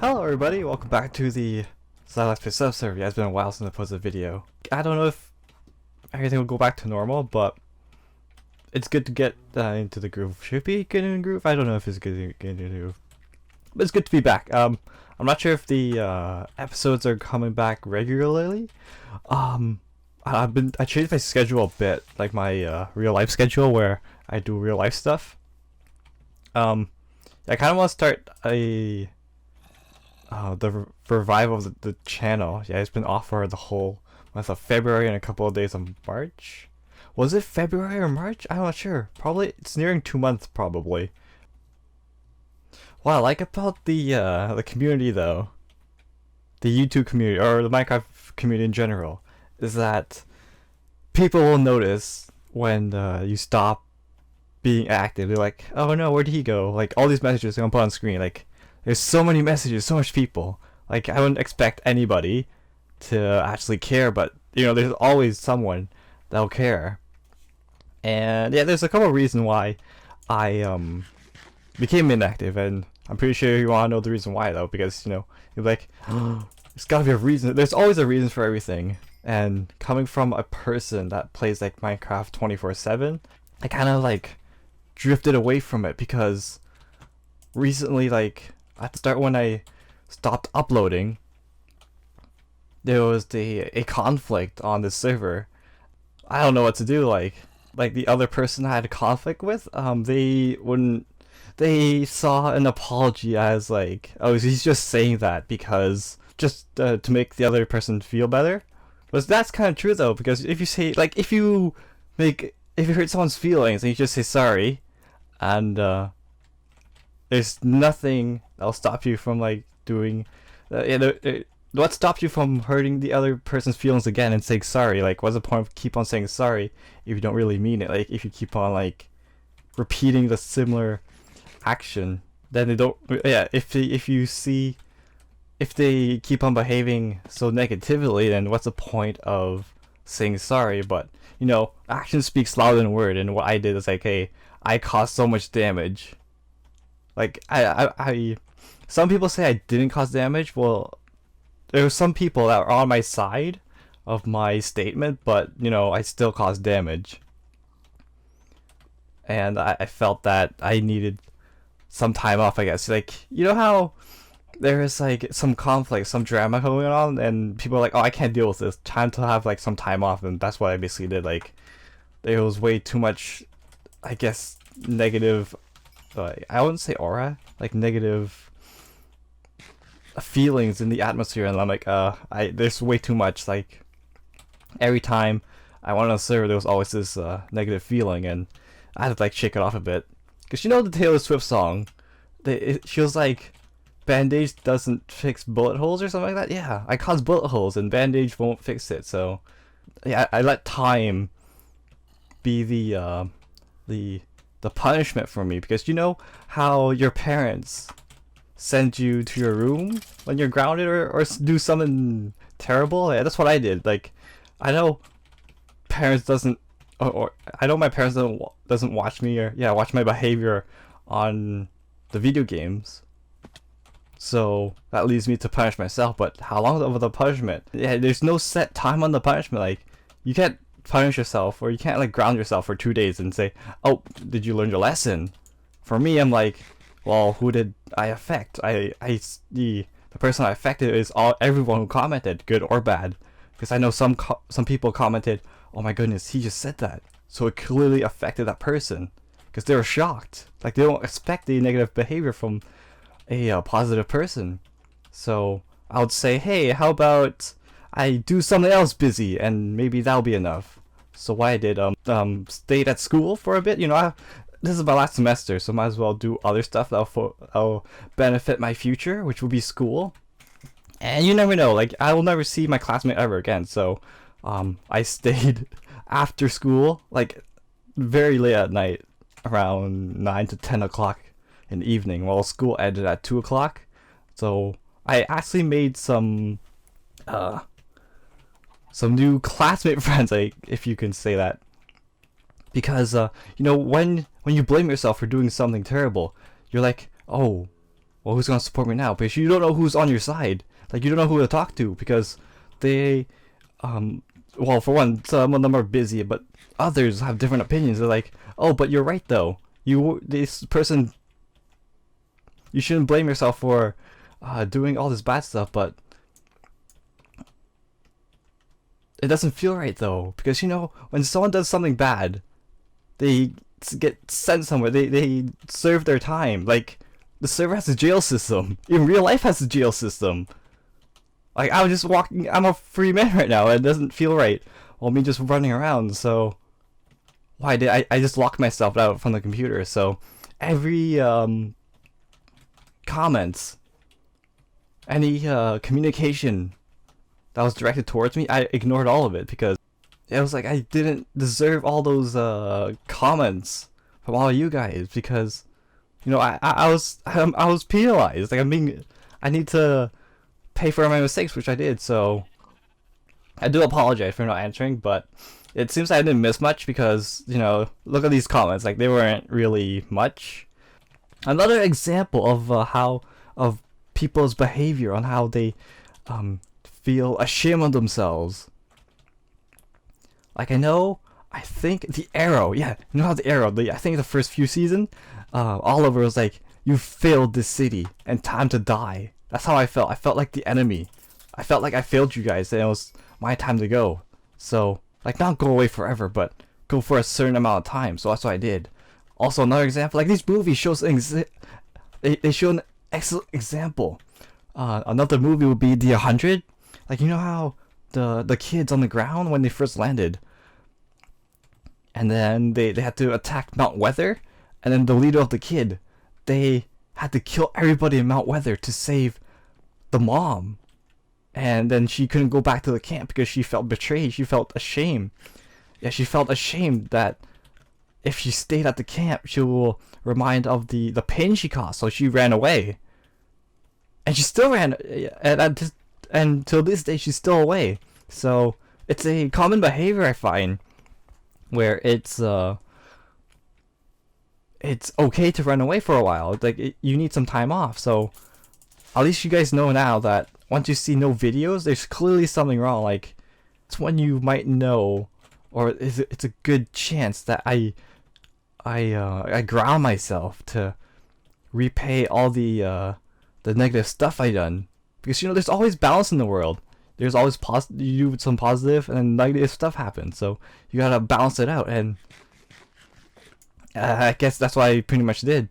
Hello everybody, welcome back to the ZaiLetsPlay sub-server. Yeah, it's been a while since I posted a video. I don't know if everything will go back to normal, but it's good to get into the groove. Should be good in the groove? I don't know if it's good to get into the groove. But it's good to be back. I'm not sure if the episodes are coming back regularly. I changed my schedule a bit, like my real life schedule where I do real life stuff. I kind of want to start the revival of the channel. Yeah, it's been off for the whole month of February and a couple of days of March. Was it February or March? I'm not sure. Probably it's nearing 2 months probably. What I like about the community though, the YouTube community or the Minecraft community in general, is that people will notice when you stop being active. They're like, oh no, where did he go? Like all these messages gonna put on screen. Like there's so many messages, so much people. Like I wouldn't expect anybody to actually care, but you know, there's always someone that'll care. And yeah, there's a couple of reasons why I became inactive, and I'm pretty sure you want to know the reason why though, because you know, you're like, oh, there's gotta be a reason. There's always a reason for everything. And coming from a person that plays like Minecraft 24/7, I kind of like drifted away from it because recently, like at the start when I stopped uploading, there was a conflict on the server. I don't know what to do. Like the other person I had a conflict with, they saw an apology as like, oh, he's just saying that because just to make the other person feel better. But that's kind of true though, because if you say, like, if you hurt someone's feelings and you just say sorry, and there's nothing that'll stop you from like doing, what stops you from hurting the other person's feelings again and saying sorry? Like, what's the point of keep on saying sorry if you don't really mean it? Like, if you keep on like repeating the similar action, then they don't. Yeah, if they keep on behaving so negatively, then what's the point of saying sorry? But you know, action speaks louder than word, and what I did is like, hey, I caused so much damage. Like some people say I didn't cause damage. Well, there were some people that were on my side of my statement, but you know, I still caused damage. And I felt that I needed some time off, I guess. Like, you know how there is like some conflict, some drama going on, and people are like, oh, I can't deal with this, time to have like some time off. And that's what I basically did. Like, there was way too much, I guess, negative, I wouldn't say aura, like negative feelings in the atmosphere, and I'm like, there's way too much. Like every time I went on a server, there was always this negative feeling, and I had to like shake it off a bit. Cause you know the Taylor Swift song, she was like, bandage doesn't fix bullet holes or something like that. Yeah, I caused bullet holes and bandage won't fix it. So yeah, I let time be the punishment for me, because you know how your parents send you to your room when you're grounded or do something terrible. Yeah, that's what I did. Like, I know parents doesn't, or I know my parents doesn't watch me, or yeah, watch my behavior on the video games. So that leads me to punish myself. But how long of the punishment? Yeah, there's no set time on the punishment. Like, you can't punish yourself, or you can't like ground yourself for 2 days and say, oh, did you learn your lesson? For me, I'm like, well, who did I affect? The person I affected is everyone who commented, good or bad, because I know some people commented, oh my goodness, he just said that, so it clearly affected that person, because they were shocked. Like, they don't expect the negative behavior from a positive person. So I would say, hey, how about I do something else busy, and maybe that'll be enough. So what I did, stayed at school for a bit. You know, this is my last semester, so might as well do other stuff that'll benefit my future, which will be school. And you never know, like, I will never see my classmate ever again. So I stayed after school, like very late at night, around 9 to 10 o'clock in the evening, while school ended at 2 o'clock. So I actually made some new classmate friends, like, if you can say that, because you know, when you blame yourself for doing something terrible, you're like, oh, well, who's gonna support me now? Because you don't know who's on your side. Like, you don't know who to talk to because they, well, for one, some of them are busy, but others have different opinions. They're like, oh, but you're right though. This person, you shouldn't blame yourself for doing all this bad stuff, but it doesn't feel right though, because you know, when someone does something bad, they get sent somewhere. They serve their time. Like, the server has a jail system. Even real life has a jail system. Like, I was just walking. I'm a free man right now. And it doesn't feel right. Well, me just running around. So why did I just locked myself out from the computer? So every comments, any communication that was directed towards me, I ignored all of it because it was like I didn't deserve all those comments from all of you guys, because you know I was penalized. Like, I need to pay for my mistakes, which I did. So I do apologize for not answering, but it seems I didn't miss much because, you know, look at these comments. Like, they weren't really much. Another example of people's behavior on how they feel ashamed of themselves. Like, I think the Arrow, yeah, you know how the Arrow, I think the first few seasons, Oliver was like, you failed this city and time to die. That's how I felt. I felt like the enemy. I felt like I failed you guys and it was my time to go. So, like, not go away forever, but go for a certain amount of time. So that's what I did. Also, another example, like, these movies shows they show an excellent example. Another movie would be The 100. Like, you know how the kids on the ground when they first landed, and then they had to attack Mount Weather, and then the leader of the kid, they had to kill everybody in Mount Weather to save the mom, and then she couldn't go back to the camp because she felt betrayed. She felt ashamed. Yeah, she felt ashamed that if she stayed at the camp, she will remind of the pain she caused. So she ran away, and she still ran, and till this day she's still away. So it's a common behavior, I find, where it's okay to run away for a while. Like, you need some time off. So at least you guys know now that once you see no videos, there's clearly something wrong. Like, it's when you might know, or it's a good chance that I ground myself to repay all the negative stuff I done. Because, you know, there's always balance in the world. There's always you do some positive and then negative stuff happens. So you gotta balance it out, and I guess that's what I pretty much did.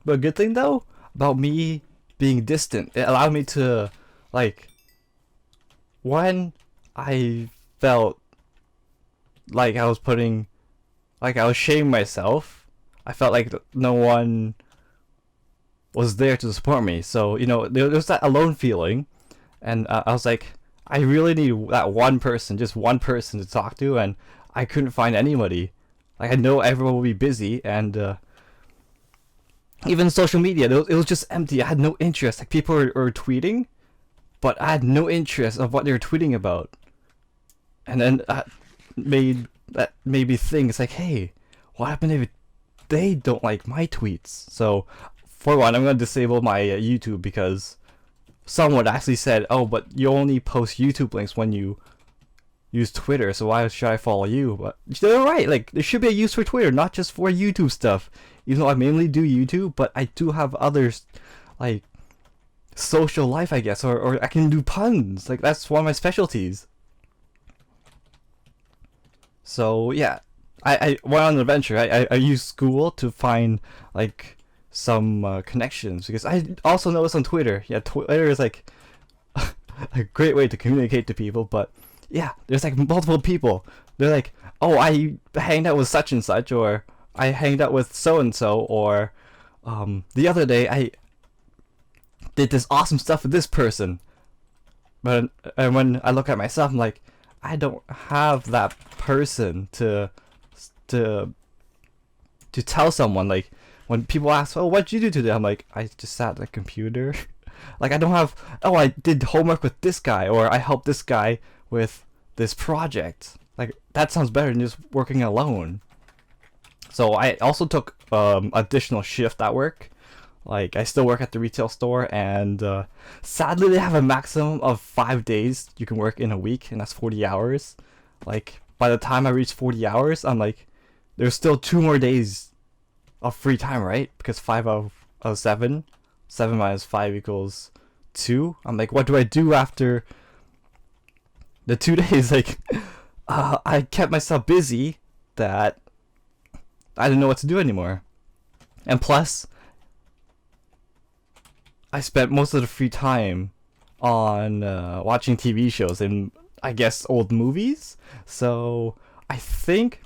But a good thing though about me being distant, it allowed me to, like, when I felt like I was shaming myself, I felt like no one was there to support me. So, you know, there was that alone feeling, and I was like, I really need that one person, just one person to talk to, and I couldn't find anybody. Like, I know everyone will be busy, and even social media, it was just empty. I had no interest. Like, people were tweeting, but I had no interest of what they were tweeting about. And then that made me think, it's like, hey, what happened if they don't like my tweets? So, for one, I'm gonna disable my YouTube, because someone actually said, oh, but you only post YouTube links when you use Twitter, so why should I follow you? But they're right. Like, there should be a use for Twitter, not just for YouTube stuff. Even though I mainly do YouTube, but I do have others, like social life, I guess, or I can do puns. Like, that's one of my specialties. So yeah, I went on an adventure. I used school to find, like, some connections, because I also noticed on Twitter, yeah, Twitter is like a great way to communicate to people. But yeah, there's like multiple people. They're like, oh, I hanged out with such and such, or I hanged out with so and so, or the other day I did this awesome stuff with this person. But and when I look at myself, I'm like, I don't have that person to tell someone. Like, when people ask, oh, what'd you do today? I'm like, I just sat at the computer. Like, I don't have, oh, I did homework with this guy, or I helped this guy with this project. Like, that sounds better than just working alone. So I also took additional shift at work. Like, I still work at the retail store, and sadly they have a maximum of 5 days you can work in a week, and that's 40 hours. Like, by the time I reach 40 hours, I'm like, there's still 2 more days of free time, right? Because 5 out of 7, 7 minus 5 equals 2. I'm like, what do I do after the 2 days? Like, I kept myself busy that I didn't know what to do anymore. And plus, I spent most of the free time on watching TV shows and I guess old movies. So I think,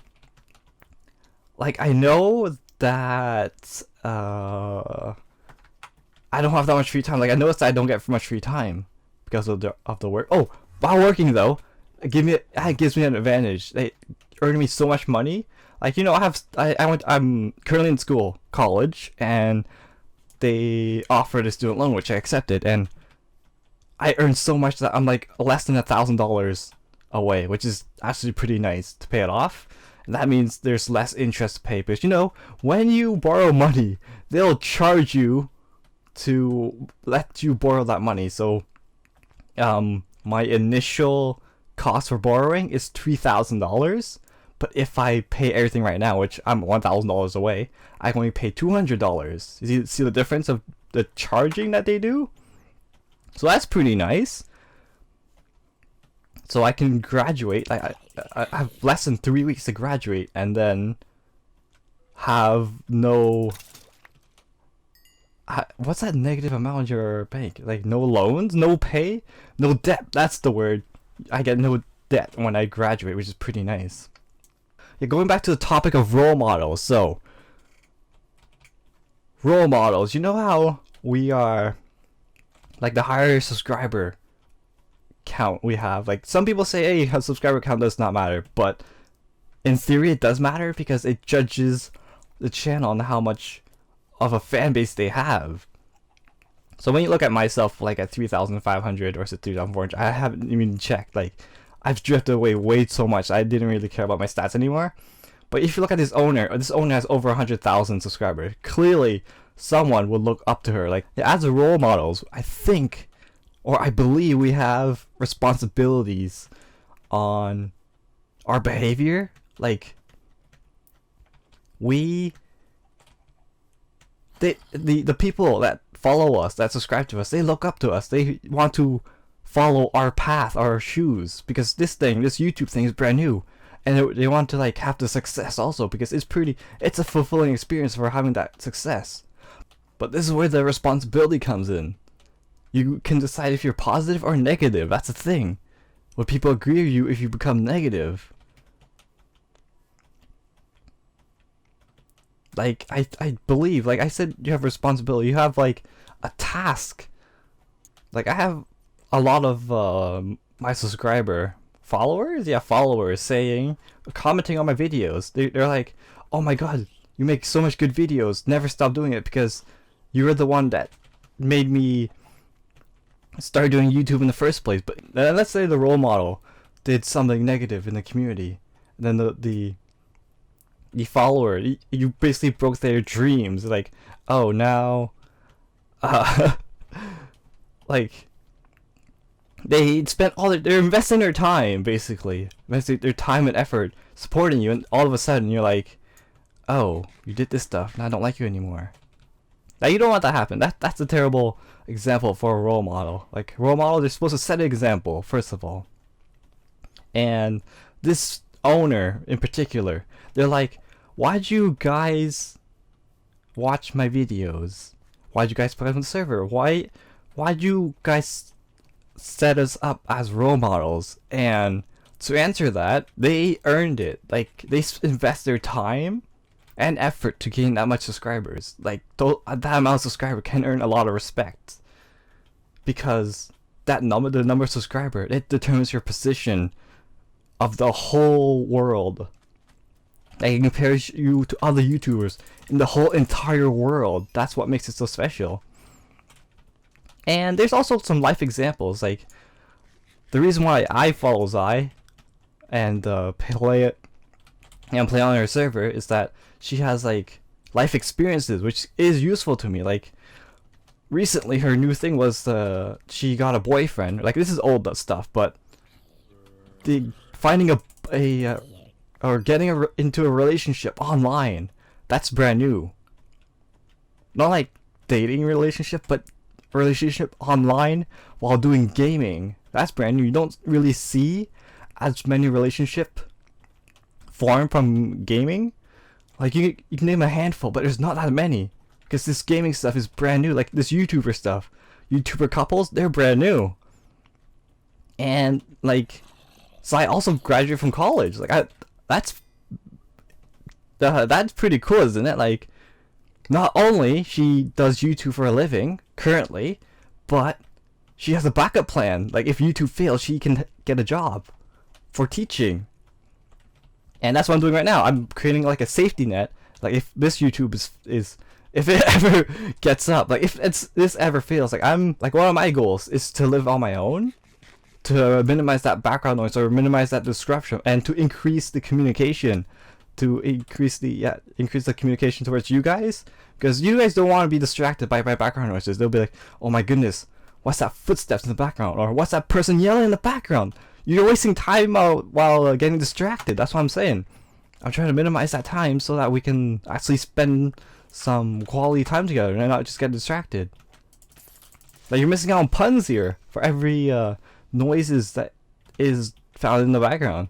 like, I know that I don't have that much free time. Like, I noticed that I don't get much free time because of the work. Oh, while working though, it gives me an advantage. They earn me so much money. Like, you know, I'm currently in school, college, and they offered a student loan, which I accepted, and I earned so much that I'm like less than $1,000 away, which is actually pretty nice to pay it off. And that means there's less interest to pay, because, you know, when you borrow money, they'll charge you to let you borrow that money. So my initial cost for borrowing is $3,000, but if I pay everything right now, which I'm $1,000 away, I can only pay $200. You see the difference of the charging that they do? So that's pretty nice. So I can graduate. I have less than 3 weeks to graduate, and then have no... what's that negative amount in your bank? Like, no loans, no pay, no debt. That's the word. I get no debt when I graduate, which is pretty nice. Yeah, going back to the topic of role models. So, role models. You know how we are, like, the higher subscriber count we have. Like, some people say, hey, a subscriber count does not matter, but in theory it does matter because it judges the channel on how much of a fan base they have. So when you look at myself, like at 3,500 or 3,400, I haven't even checked. Like, I've drifted away way so much. I didn't really care about my stats anymore. But if you look at this owner has over 100,000 subscribers. Clearly, someone would look up to her. Like, as a role models, I think, or I believe, we have responsibilities on our behavior. Like, the people that follow us, that subscribe to us, they look up to us. They want to follow our path, our shoes, because this YouTube thing is brand new, and they want to, like, have the success also, because it's a fulfilling experience for having that success. But this is where the responsibility comes in. You can decide if you're positive or negative. That's the thing. Would people agree with you if you become negative? Like, I believe, like I said, you have responsibility. You have, like, a task. Like, I have a lot of my subscriber followers commenting on my videos. They're like, oh my god, you make so much good videos, never stop doing it, because you're the one that made me start doing YouTube in the first place. But let's say the role model did something negative in the community, and then the follower, you basically broke their dreams. Like, oh, now like, they spent they're investing their time, basically investing their time and effort supporting you, and all of a sudden you're like, oh, you did this stuff, now I don't like you anymore. Now, you don't want that to happen. That's a terrible example for a role model. Like, role model, they're supposed to set an example, first of all. And this owner in particular, they're like, why'd you guys watch my videos? Why'd you guys play on the server? Why'd you guys set us up as role models? And to answer that, they earned it. Like, they invest their time and effort to gain that much subscribers. Like, that amount of subscriber can earn a lot of respect, because the number of subscriber, it determines your position of the whole world. Like, it compares you to other YouTubers in the whole entire world. That's what makes it so special. And there's also some life examples. Like, the reason why I follow Zai and play on her server is that she has, like, life experiences, which is useful to me. Like, recently her new thing was she got a boyfriend. Like, this is old stuff, but the finding or getting into a relationship online, that's brand new. Not like dating relationship, but relationship online while doing gaming. That's brand new. You don't really see as many relationship form from gaming. Like, you can name a handful, but there's not that many, because this gaming stuff is brand new. Like this YouTuber stuff, YouTuber couples, they're brand new. And like, so I also graduated from college. Like, that's pretty cool, isn't it? Like, not only she does YouTube for a living currently, but she has a backup plan. Like, if YouTube fails, she can get a job for teaching. And that's what I'm doing right now. I'm creating like a safety net. Like, if this YouTube is if it ever gets up, like if this ever fails, like one of my goals is to live on my own, to minimize that background noise or minimize that disruption, and to increase the communication, to increase the communication towards you guys, because you guys don't want to be distracted by background noises. They'll be like, oh my goodness, what's that footsteps in the background, or what's that person yelling in the background? You're wasting time while getting distracted. That's what I'm saying. I'm trying to minimize that time so that we can actually spend some quality time together and not just get distracted. Like, you're missing out on puns here for every noises that is found in the background.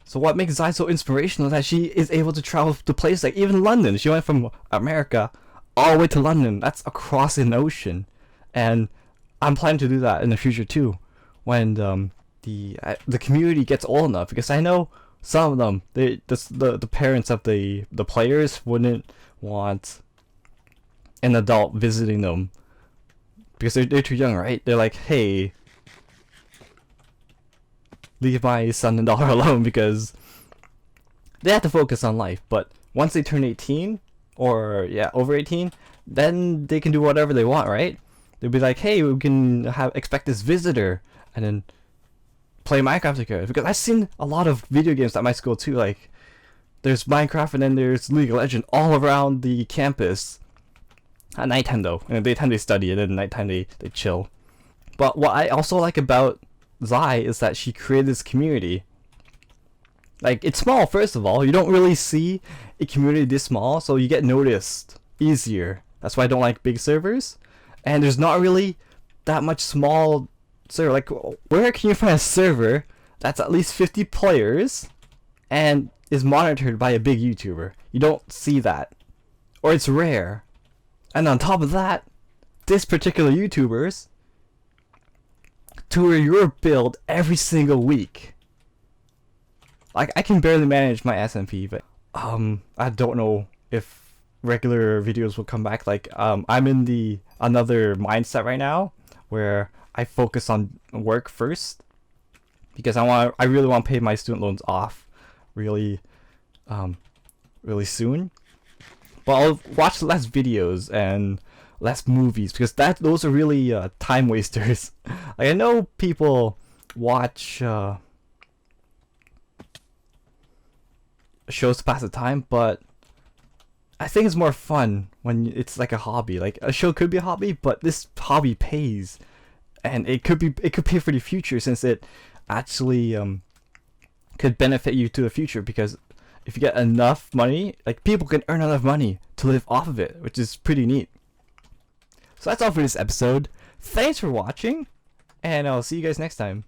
So what makes Zai so inspirational is that she is able to travel to places like even London. She went from America all the way to London. That's across an ocean. And I'm planning to do that in the future too, when the community gets old enough, because I know some of them, the parents of the players wouldn't want an adult visiting them because they're too young, right? They're like, hey, leave my son and daughter alone, because they have to focus on life. But once they turn 18, or over 18, then they can do whatever they want, right? They'll be like, hey, we can expect this visitor, and then play Minecraft together. Because I've seen a lot of video games at my school too. Like, there's Minecraft and then there's League of Legends all around the campus. At nighttime though. In the daytime they study, and then at nighttime they chill. But what I also like about Zai is that she created this community. Like, it's small, first of all. You don't really see a community this small, so you get noticed easier. That's why I don't like big servers. And there's not really that much small server. Like, where can you find a server that's at least 50 players and is monitored by a big YouTuber? You don't see that, or it's rare. And on top of that, this particular YouTubers tour your build every single week. Like, I can barely manage my SMP, but I don't know if regular videos will come back. Like, I'm in another mindset right now where I focus on work first, because I really want to pay my student loans off really soon. But I'll watch less videos and less movies, because those are really time wasters. Like, I know people watch shows to pass the time, but I think it's more fun when it's like a hobby. Like, a show could be a hobby, but this hobby pays, and it could pay for the future, since it actually could benefit you to the future. Because if you get enough money, like, people can earn enough money to live off of it, which is pretty neat. So that's all for this episode. Thanks for watching, and I'll see you guys next time.